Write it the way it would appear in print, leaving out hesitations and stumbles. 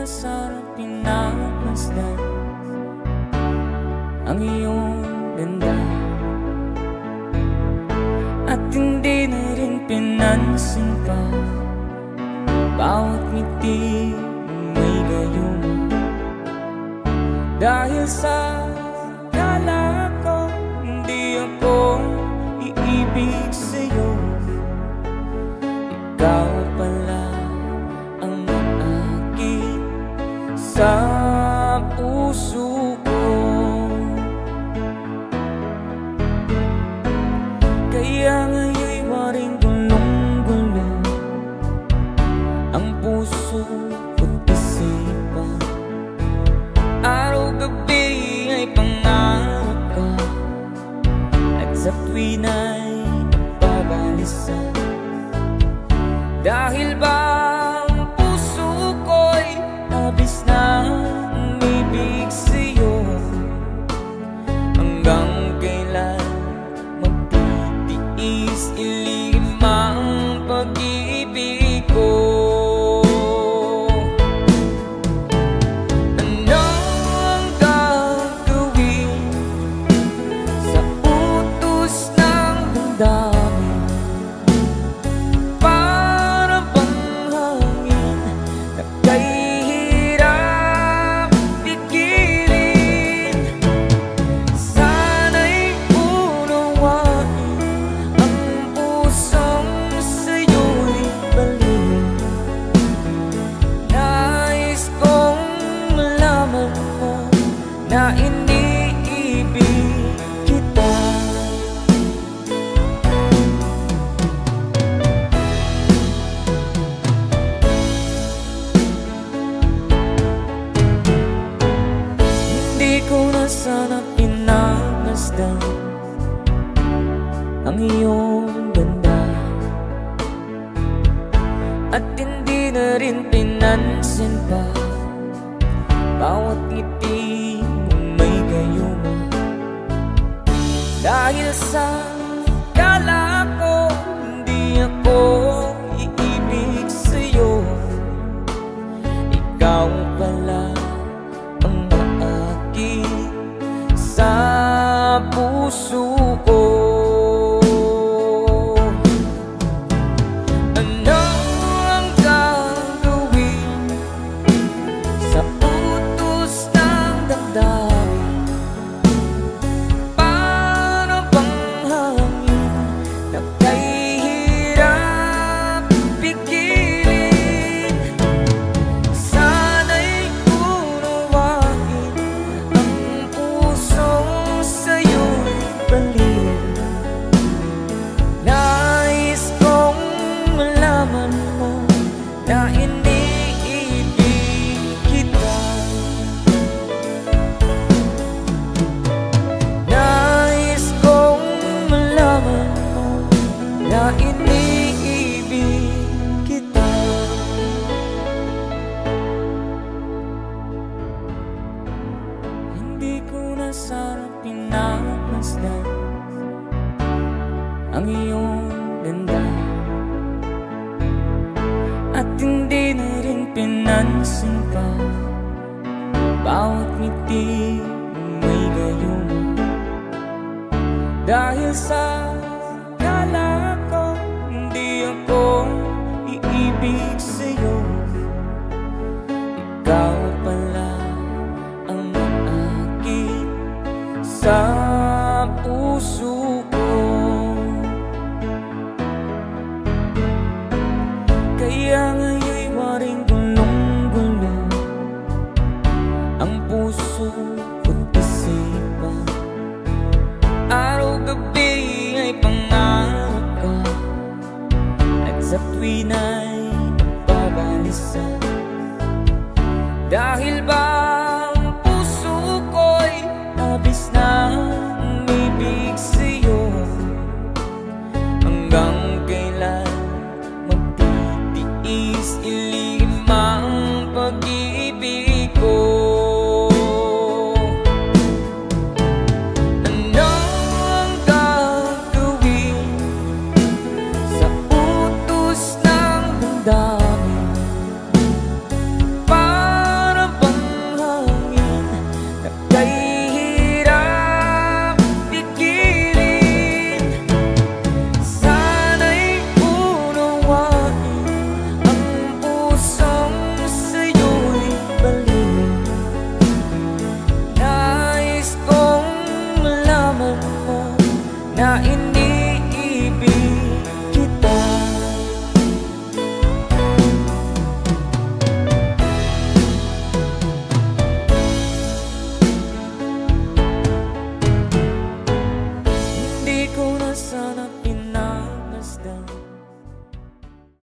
na sarap pinagmasdan ang iyong ganda, at hindi na rin pinansin pa bawat ngiti mong may gayuma. Dahil sa kala ko hindi ako iibig sa'yo, ikaw pala ang aakit sa puso ko. Kaya ngayon'y waring gulong-gulo ang puso ko't isipan. Araw-gabi ay pangarap ka, at sa tuwin ay nagbabalisa. Dahil ba ang puso ko'y labis na umibig sa'yo, hanggang kailan magtitiis ilihim ang pag-ibig ko. Ano ang gagawin sa utos ng damdamin? Para bang hangin na kahirap pigilan? Sana'y unawain ang pusong sa'yo'y baliw. Nais kong malaman mo na iniibig kita. Hindi ko na sana pinagmasdan ang iyong ganda, at hindi na rin pinansin pa bawat ngiti mong may gayuma. Dahil sa kala ko hindi ako iibig sa'yo, ikaw pala ang aakit sa puso ko. Ano ang gagawin sa utos ng damdamin? Para bang hangin na kahirap pigilan? Sana'y unawain ang pusong sa'yo'y baliw. Nais kong malaman mo na iniibig kita. Nais kong malaman mo na iniibig kita. Hindi ko na sarap pinagmasdan ang iyong ganda, at hindi na rin pinansin pa bawat ngiti mong may gayuma. Dahil sa kala ko hindi ako iibig sa'yo, ikaw pala ang aakit sa puso ko. Kaya ngayon'y waring gulong-gulo ang puso ko't isipan. Araw-gabi ay pangarap ka, at sa tuwin ay nagbabalisa. Dahil ba ang puso ko'y labis na umibig sa'yo, hanggang kailan magtitiis ilihim ang pag-ibig ko. Ano ang gagawin sa utos ng damdamin?